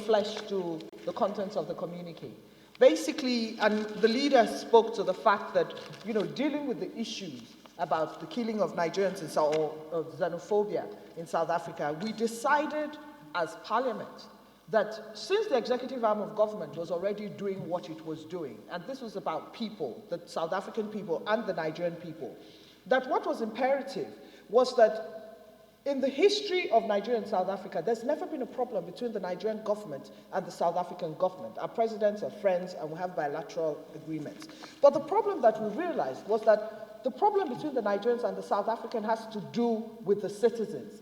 flesh to the contents of the communique. Basically, and the leader spoke to the fact that, dealing with the issues about the killing of Nigerians or xenophobia in South Africa, we decided as Parliament that since the executive arm of government was already doing what it was doing, and this was about people, the South African people and the Nigerian people, that what was imperative was that in the history of Nigeria and South Africa, there's never been a problem between the Nigerian government and the South African government. Our presidents are friends and we have bilateral agreements. But the problem that we realized was that the problem between the Nigerians and the South African has to do with the citizens.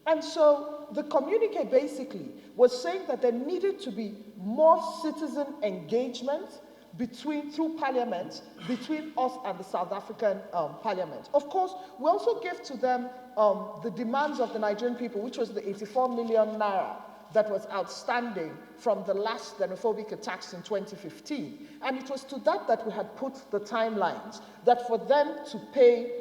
And so the communique basically was saying that there needed to be more citizen engagement through Parliament, between us and the South African Parliament. Of course, we also gave to them the demands of the Nigerian people, which was the 84 million naira that was outstanding from the last xenophobic attacks in 2015. And it was to that we had put the timelines, that for them to pay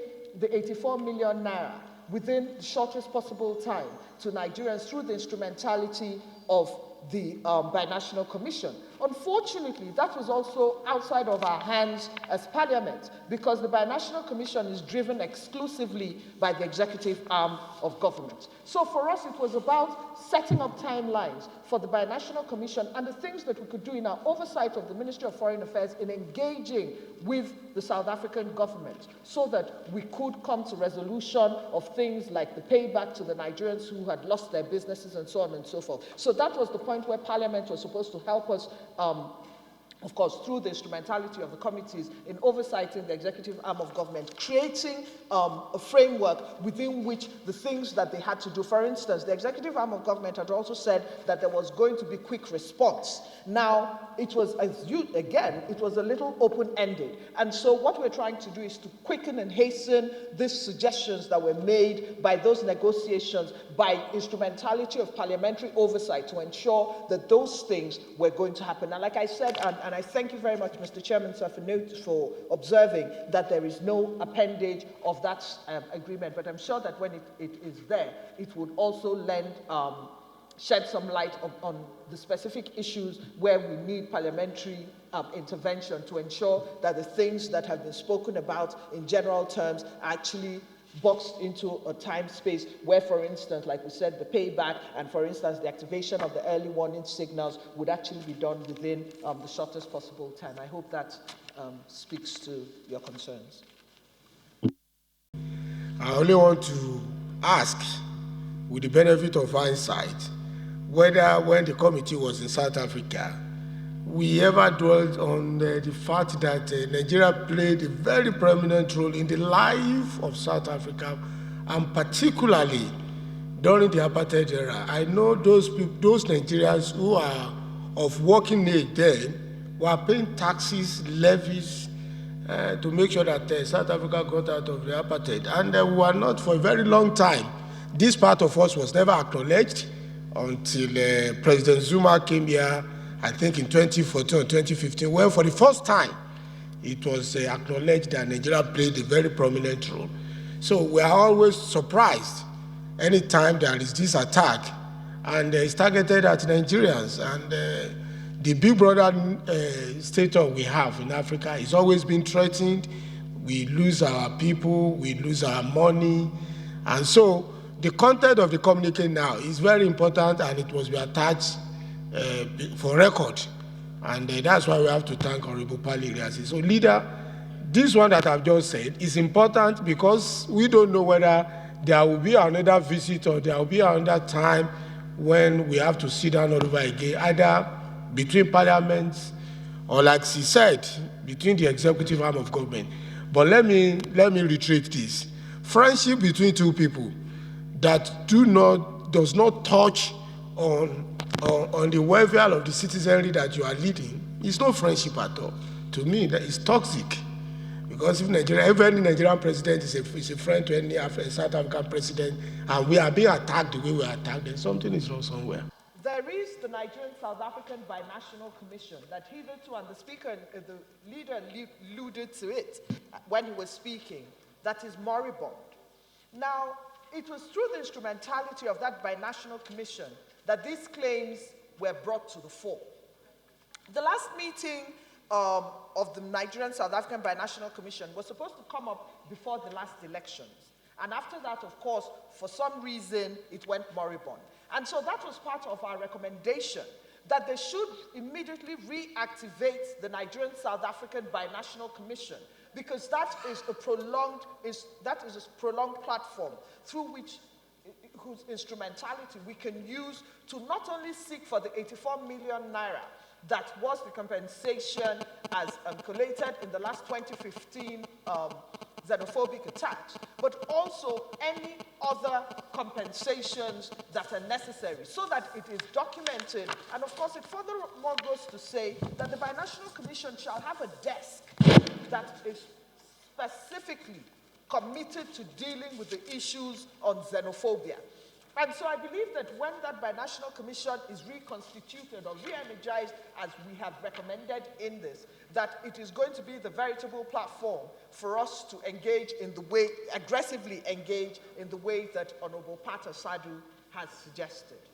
the 84 million naira within the shortest possible time to Nigerians through the instrumentality of the Binational Commission. Unfortunately, that was also outside of our hands as Parliament, because the Binational Commission is driven exclusively by the executive arm of government. So for us, it was about setting up timelines for the Binational Commission and the things that we could do in our oversight of the Ministry of Foreign Affairs in engaging with the South African government so that we could come to resolution of things like the payback to the Nigerians who had lost their businesses and so on and so forth. So that was the point where Parliament was supposed to help us, of course, through the instrumentality of the committees in oversighting the executive arm of government, creating a framework within which the things that they had to do. For instance, the executive arm of government had also said that there was going to be quick response. Now, it was, it was a little open-ended. And so what we're trying to do is to quicken and hasten these suggestions that were made by those negotiations by instrumentality of parliamentary oversight to ensure that those things were going to happen. And like I said, and I thank you very much, Mr. Chairman, sir, for observing that there is no appendage of that agreement. But I'm sure that when it is there, it would also lend shed some light on the specific issues where we need parliamentary intervention to ensure that the things that have been spoken about in general terms actually boxed into a time space where, for instance, like we said, the payback and, for instance, the activation of the early warning signals would actually be done within the shortest possible time. I hope that speaks to your concerns. I only want to ask, with the benefit of hindsight, whether when the committee was in South Africa, we ever dwelt on the fact that Nigeria played a very prominent role in the life of South Africa, and particularly during the apartheid era. I know those Nigerians who are of working age then were paying taxes, levies, to make sure that South Africa got out of the apartheid. And we were not, for a very long time, this part of us was never acknowledged until President Zuma came here, I think in 2014 or 2015, when for the first time it was acknowledged that Nigeria played a very prominent role. So we are always surprised anytime there is this attack, and it's targeted at Nigerians. And the big brother status we have in Africa is always been threatened. We lose our people, we lose our money, and so the content of the communique now is very important, and it must be attached for record. And that's why we have to thank Honorable Pali Iliasi. So, Leader, this one that I've just said is important because we don't know whether there will be another visit or there will be another time when we have to sit down all over again, either between parliaments or, like she said, between the executive arm of government. But let me reiterate this. Friendship between two people that does not touch on the welfare of the citizenry that you are leading is no friendship at all. To me, that is toxic. Because if any Nigerian president is a friend to any South African president, and we are being attacked the way we are attacked, then something is wrong somewhere. There is the Nigerian-South African Binational Commission that hitherto, and the speaker, the leader alluded to it when he was speaking, that is moribund. Now, it was through the instrumentality of that Binational Commission that these claims were brought to the fore. The last meeting of the Nigerian-South African Binational Commission was supposed to come up before the last elections. And after that, of course, for some reason, it went moribund. And so that was part of our recommendation, that they should immediately reactivate the Nigerian-South African Binational Commission, because that is a prolonged platform through which, whose instrumentality we can use to not only seek for the 84 million naira that was the compensation as collated in the last 2015 xenophobic attacks, but also any other compensations that are necessary so that it is documented. And of course, it furthermore goes to say that the Binational Commission shall have a desk that is specifically committed to dealing with the issues on xenophobia. And so I believe that when that binational commission is reconstituted or re-energized, as we have recommended in this, that it is going to be the veritable platform for us to engage in the way, aggressively engage in the way that Honorable Pata Sadu has suggested.